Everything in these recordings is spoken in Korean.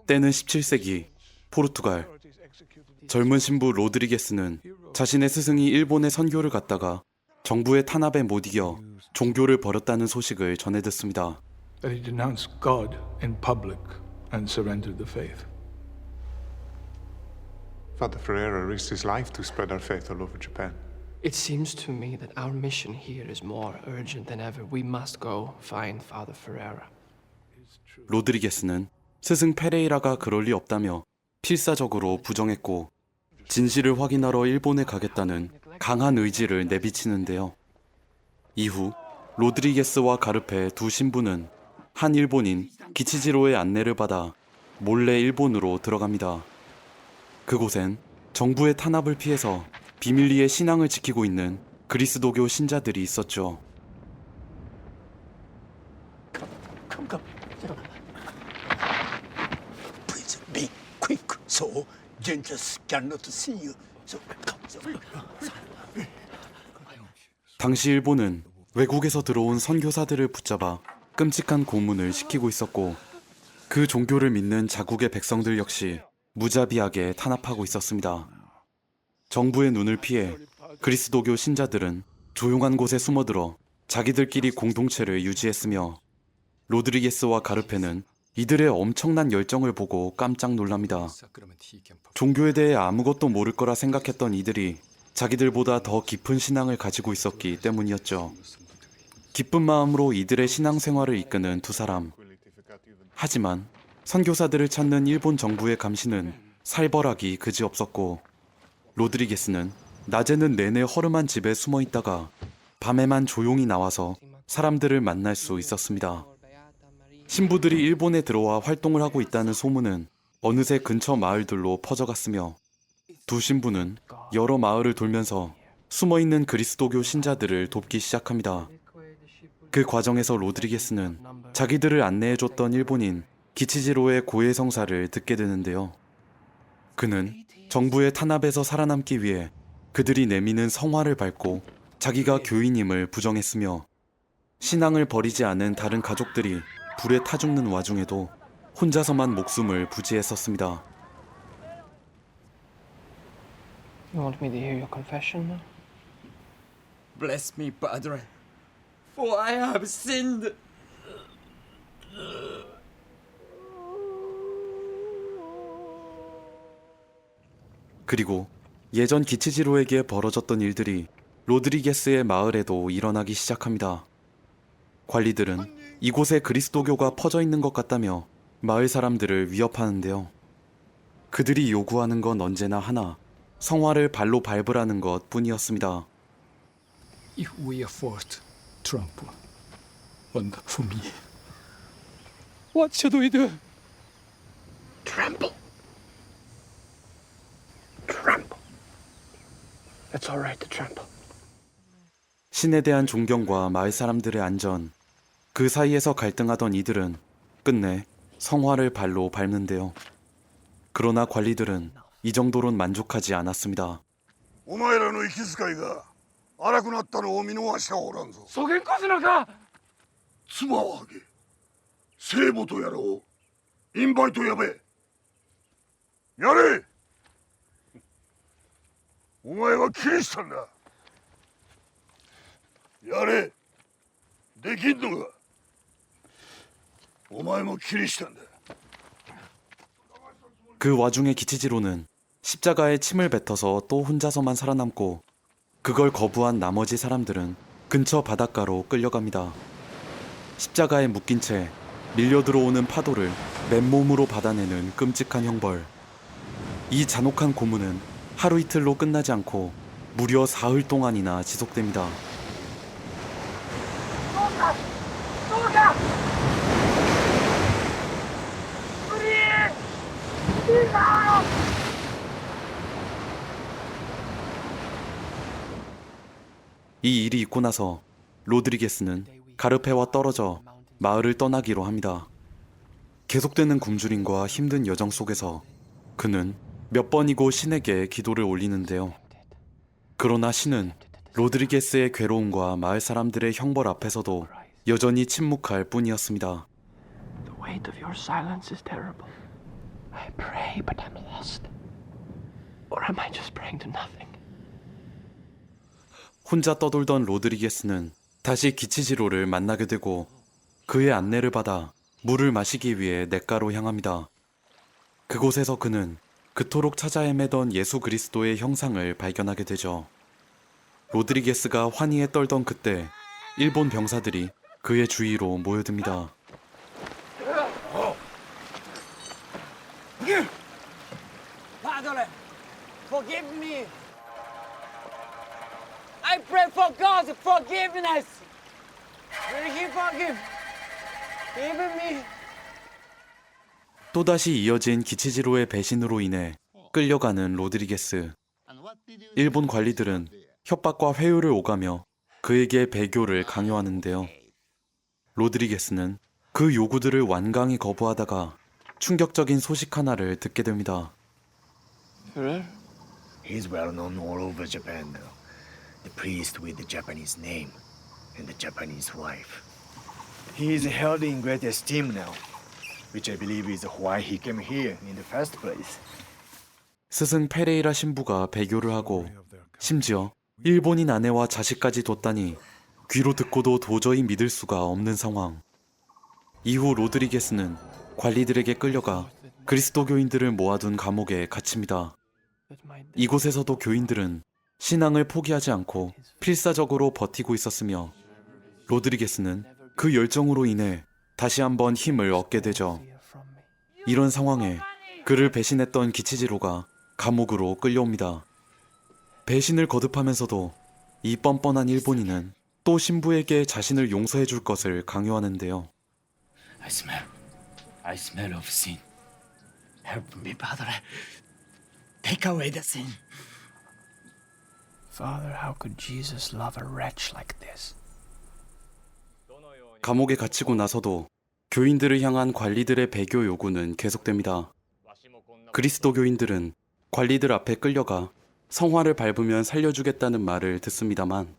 때는 17세기 포르투갈. 젊은 신부 로드리게스는 자신의 스승이 일본에 선교를 갔다가 정부의 탄압에 못 이겨 종교를 버렸다는 소식을 전해 듣습니다. That he denounced God in public and surrendered the faith. Father Ferreira risked his life to spread our faith all over Japan. It seems to me that our mission here is more urgent than ever. We must go find Father Ferreira. 로드리게스는 스승 페레이라가 그럴 리 없다며 필사적으로 부정했고 진실을 확인하러 일본에 가겠다는 강한 의지를 내비치는데요. 이후 로드리게스와 가르페 두 신부는 한 일본인 기치지로의 안내를 받아 몰래 일본으로 들어갑니다. 그곳엔 정부의 탄압을 피해서 비밀리에 신앙을 지키고 있는 그리스도교 신자들이 있었죠. Please be quick, so gents cannot see you. So come. 당시 일본은 외국에서 들어온 선교사들을 붙잡아 끔찍한 고문을 시키고 있었고 그 종교를 믿는 자국의 백성들 역시 무자비하게 탄압하고 있었습니다. 정부의 눈을 피해 그리스도교 신자들은 조용한 곳에 숨어들어 자기들끼리 공동체를 유지했으며 로드리게스와 가르페는 이들의 엄청난 열정을 보고 깜짝 놀랍니다. 종교에 대해 아무것도 모를 거라 생각했던 이들이 자기들보다 더 깊은 신앙을 가지고 있었기 때문이었죠. 기쁜 마음으로 이들의 신앙생활을 이끄는 두 사람. 하지만 선교사들을 찾는 일본 정부의 감시는 살벌하기 그지없었고 로드리게스는 낮에는 내내 허름한 집에 숨어 있다가 밤에만 조용히 나와서 사람들을 만날 수 있었습니다. 신부들이 일본에 들어와 활동을 하고 있다는 소문은 어느새 근처 마을들로 퍼져갔으며 두 신부는 여러 마을을 돌면서 숨어있는 그리스도교 신자들을 돕기 시작합니다. 그 과정에서 로드리게스는 자기들을 안내해줬던 일본인 기치지로의 고해 성사를 듣게 되는데요. 그는 정부의 탄압에서 살아남기 위해 그들이 내미는 성화를 밟고 자기가 교인임을 부정했으며 신앙을 버리지 않은 다른 가족들이 불에 타 죽는 와중에도 혼자서만 목숨을 부지했었습니다. You want me to hear your confession now? Bless me, Padre, for I have sinned. 그리고 예전 기치지로에게 벌어졌던 일들이 로드리게스의 마을에도 일어나기 시작합니다. 관리들은 이곳에 그리스도교가 퍼져 있는 것 같다며 마을 사람들을 위협하는데요. 그들이 요구하는 건 언제나 하나, 성화를 발로 밟으라는 것 뿐이었습니다. If we are forced to trample on the for me, what should we do? Trample. Trample. It's all right to trample. 신에 대한 존경과 마을 사람들의 안전, 그 사이에서 갈등하던 이들은 끝내 성화를 발로 밟는데요. 그러나 관리들은 이 정도론 만족하지 않았습니다. お前らの息遣いが荒くなったのを見逃してはおらんぞ。そげんこすなか。妻をはげ、聖母とやろう、インバイトやべ。やれ。お前はキリシタンだ。やれ。できんのか。お前もキリシタンだ。 그 와중에 기치지로는 십자가에 침을 뱉어서 또 혼자서만 살아남고 그걸 거부한 나머지 사람들은 근처 바닷가로 끌려갑니다. 십자가에 묶인 채 밀려 들어오는 파도를 맨몸으로 받아내는 끔찍한 형벌. 이 잔혹한 고문은 하루 이틀로 끝나지 않고 무려 사흘 동안이나 지속됩니다. 이 일이 있고 나서 로드리게스는 가르페와 떨어져 마을을 떠나기로 합니다. 계속되는 굶주림과 힘든 여정 속에서 그는 몇 번이고 신에게 기도를 올리는데요. 그러나 신은 로드리게스의 괴로움과 마을 사람들의 형벌 앞에서도 여전히 침묵할 뿐이었습니다. The weight of your silence is terrible. I pray, but I'm lost. Or am I just praying to nothing? 혼자 떠돌던 로드리게스는 다시 기치지로를 만나게 되고 그의 안내를 받아 물을 마시기 위해 냇가로 향합니다. 그곳에서 그는 그토록 찾아 헤매던 예수 그리스도의 형상을 발견하게 되죠. 로드리게스가 환희에 떨던 그때 일본 병사들이 그의 주위로 모여듭니다. Padre, forgive me. I pray for God's forgiveness. Will He forgive even me? 또다시 이어진 기치지로의 배신으로 인해 끌려가는 로드리게스. 일본 관리들은 협박과 회유를 오가며 그에게 배교를 강요하는데요. 로드리게스는 그 요구들을 완강히 거부하다가 충격적인 소식 하나를 듣게 됩니다. Ferrer? He's well known all over Japan now. The priest with the Japanese name and the Japanese wife. He is held in great esteem now, which I believe is why he came here in the first place. 스승 페레이라 신부가 배교를 하고 심지어 일본인 아내와 자식까지 뒀다니 귀로 듣고도 도저히 믿을 수가 없는 상황. 이후 로드리게스는 관리들에게 끌려가 그리스도교인들을 모아둔 감옥에 갇힙니다. 이곳에서도 교인들은 신앙을 포기하지 않고 필사적으로 버티고 있었으며 로드리게스는 그 열정으로 인해 다시 한번 힘을 얻게 되죠. 이런 상황에 그를 배신했던 기치지로가 감옥으로 끌려옵니다. 배신을 거듭하면서도 이 뻔뻔한 일본인은 또 신부에게 자신을 용서해 줄 것을 강요하는데요. I smell of sin. Help me, Padre. Take away the sin. Father, how could Jesus love a wretch like this? 감옥에 갇히고 나서도 교인들을 향한 관리들의 배교 요구는 계속됩니다. 그리스도 교인들은 관리들 앞에 끌려가 성화를 밟으면 살려주겠다는 말을 듣습니다만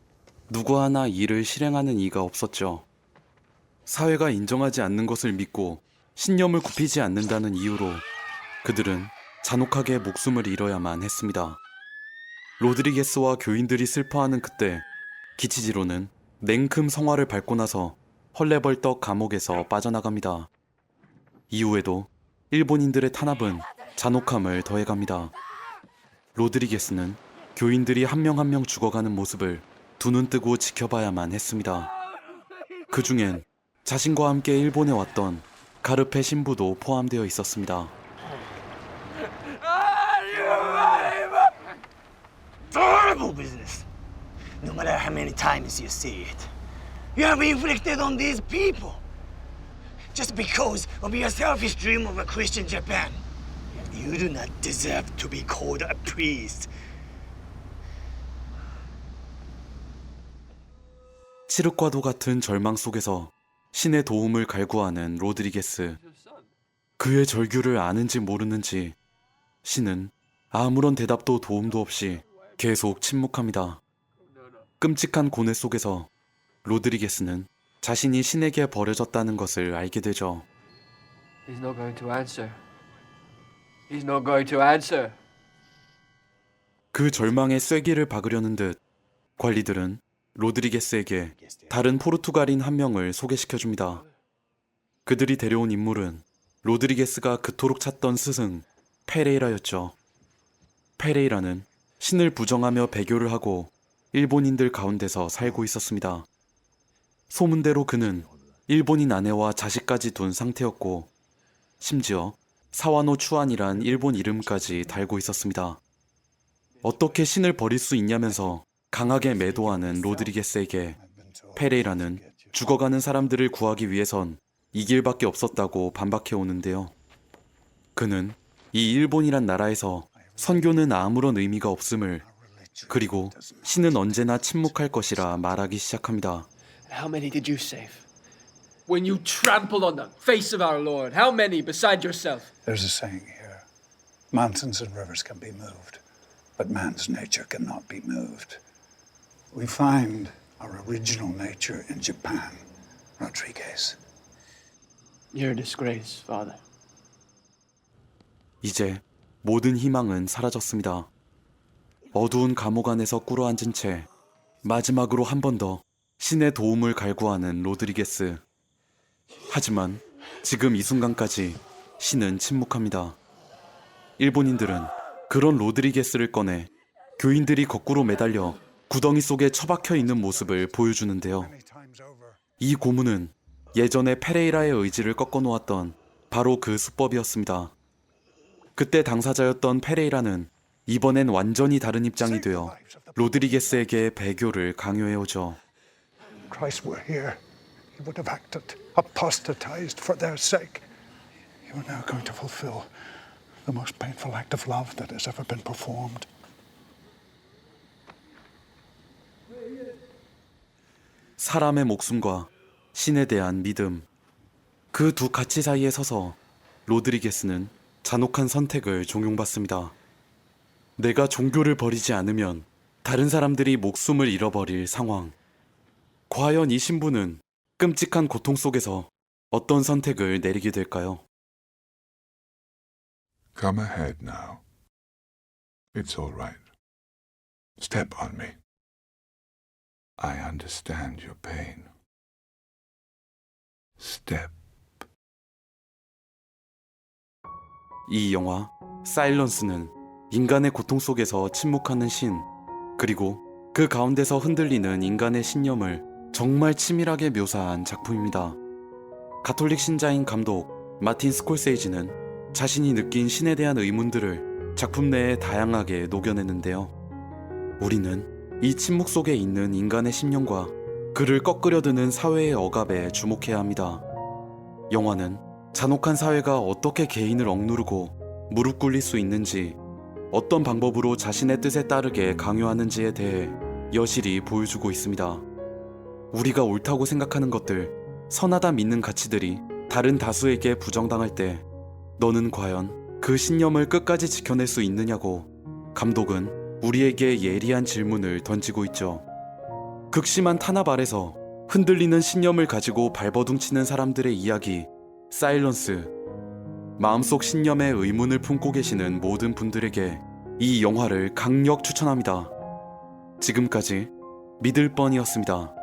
누구 하나 이를 실행하는 이가 없었죠. 사회가 인정하지 않는 것을 믿고 신념을 굽히지 않는다는 이유로 그들은 잔혹하게 목숨을 잃어야만 했습니다. 로드리게스와 교인들이 슬퍼하는 그때 기치지로는 냉큼 성화를 밟고 나서 헐레벌떡 감옥에서 빠져나갑니다. 이후에도 일본인들의 탄압은 잔혹함을 더해갑니다. 로드리게스는 교인들이 한 명 한 명 죽어가는 모습을 두 눈 뜨고 지켜봐야만 했습니다. 그 중엔 자신과 함께 일본에 왔던 가르페 신부도 포함되어 있었습니다. Horrible business. No matter how many times you see it, you have inflicted on these people just because of your selfish dream of a Christian Japan. You do not deserve to be called a priest. 칠흑과도 같은 절망 속에서 신의 도움을 갈구하는 로드리게스. 그의 절규를 아는지 모르는지 신은 아무런 대답도 도움도 없이 계속 침묵합니다. 끔찍한 고뇌 속에서 로드리게스는 자신이 신에게 버려졌다는 것을 알게 되죠. He's not going to answer. He's not going to answer. 그 절망의 쐐기를 박으려는 듯 관리들은 로드리게스에게 다른 포르투갈인 한 명을 소개시켜줍니다. 그들이 데려온 인물은 로드리게스가 그토록 찾던 스승 페레이라였죠. 페레이라는 신을 부정하며 배교를 하고 일본인들 가운데서 살고 있었습니다. 소문대로 그는 일본인 아내와 자식까지 둔 상태였고 심지어 사와노 추안이란 일본 이름까지 달고 있었습니다. 어떻게 신을 버릴 수 있냐면서 강하게 매도하는 로드리게스에게 페레이라는 죽어가는 사람들을 구하기 위해선 이 길밖에 없었다고 반박해 오는데요. 그는 이 일본이란 나라에서 선교는 아무런 의미가 없음을, 그리고 신은 언제나 침묵할 것이라 말하기 시작합니다. How many did you save? When you trampled on the face of our Lord, how many beside yourself? There's a saying here: mountains and rivers can be moved, but man's nature cannot be moved. We find our original nature in Japan, Rodriguez. You're a disgrace, Father. 이제 모든 희망은 사라졌습니다. 어두운 감옥 안에서 꿇어앉은 채 마지막으로 한 번 더 신의 도움을 갈구하는 로드리게스. 하지만 지금 이 순간까지 신은 침묵합니다. 일본인들은 그런 로드리게스를 꺼내 교인들이 거꾸로 매달려 구덩이 속에 처박혀 있는 모습을 보여주는데요. Many times over, 이 고문은 예전에 페레이라의 의지를 꺾어 놓았던 바로 그 수법이었습니다. 그때 당사자였던 페레이라는 이번엔 완전히 다른 입장이 되어 로드리게스에게 배교를 강요해오죠. Christ were here, he would have acted, apostatized for their sake. You are now going to fulfill the most painful act of love that has ever been performed. 사람의 목숨과 신에 대한 믿음. 그 두 가치 사이에 서서 로드리게스는 잔혹한 선택을 종용받습니다. 내가 종교를 버리지 않으면 다른 사람들이 목숨을 잃어버릴 상황. 과연 이 신부는 끔찍한 고통 속에서 어떤 선택을 내리게 될까요? Come ahead now. It's all right. Step on me. I understand your pain. Step. 이 영화 사일런스는 인간의 고통 속에서 침묵하는 신, 그리고 그 가운데서 흔들리는 인간의 신념을 정말 치밀하게 묘사한 작품입니다. 가톨릭 신자인 감독 마틴 스콜세이지는 자신이 느낀 신에 대한 의문들을 작품 내에 다양하게 녹여내는데요. 우리는 이 침묵 속에 있는 인간의 심령과 그를 꺾으려 드는 사회의 억압에 주목해야 합니다. 영화는 잔혹한 사회가 어떻게 개인을 억누르고 무릎 꿇릴 수 있는지, 어떤 방법으로 자신의 뜻에 따르게 강요하는지에 대해 여실히 보여주고 있습니다. 우리가 옳다고 생각하는 것들, 선하다 믿는 가치들이 다른 다수에게 부정당할 때 너는 과연 그 신념을 끝까지 지켜낼 수 있느냐고 감독은 우리에게 예리한 질문을 던지고 있죠. 극심한 탄압 아래서 흔들리는 신념을 가지고 발버둥치는 사람들의 이야기, 사일런스. 마음속 신념에 의문을 품고 계시는 모든 분들에게 이 영화를 강력 추천합니다. 지금까지 믿을 뻔이었습니다.